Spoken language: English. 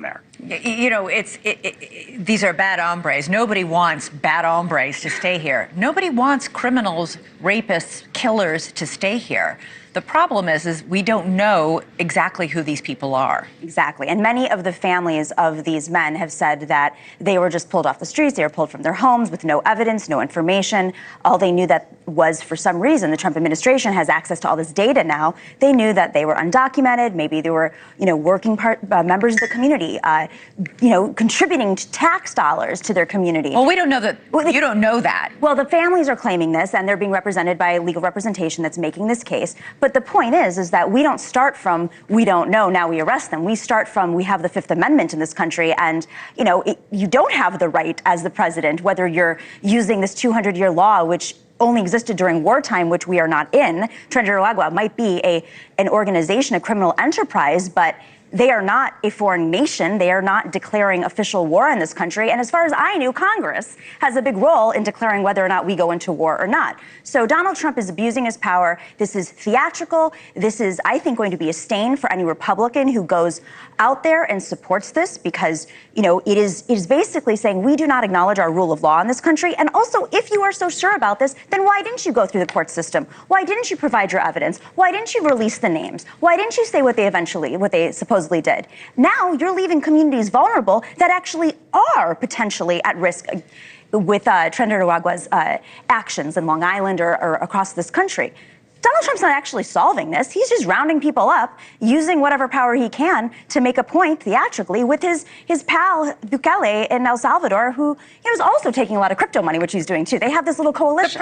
there. You know, these are bad hombres. Nobody wants bad hombres to stay here. Nobody wants criminals, rapists, killers to stay here. The problem is we don't know exactly who these people are. Exactly. And many of the families of these men have said that they were just pulled off the streets. They were pulled from their homes with no evidence, no information. All they knew that was, for some reason, the Trump administration has access to all this data now. They knew that they were undocumented. Maybe they were, working members of the community, contributing tax dollars to their community. Well, we don't know that. You don't know that. Well, the families are claiming this, and they're being represented by legal representation that's making this case. But the point is that we don't start from, we don't know, now we arrest them. We start from, we have the Fifth Amendment in this country, and, you don't have the right as the president, whether you're using this 200-year law, which only existed during wartime, which we are not in. Tren de Aragua might be an organization, a criminal enterprise, but they are not a foreign nation. They are not declaring official war on this country. And as far as I knew, Congress has a big role in declaring whether or not we go into war or not. So Donald Trump is abusing his power. This is theatrical. This is, I think, going to be a stain for any Republican who goes out there and supports this, because, it is basically saying we do not acknowledge our rule of law in this country. And also, if you are so sure about this, then why didn't you go through the court system? Why didn't you provide your evidence? Why didn't you release the names? Why didn't you say what they supposedly did? Now you're leaving communities vulnerable that actually are potentially at risk with Tren de Aragua's actions in Long Island or across this country. Donald Trump's not actually solving this. He's just rounding people up, using whatever power he can to make a point theatrically with his pal Bukele in El Salvador, who is also taking a lot of crypto money, which he's doing too. They have this little coalition.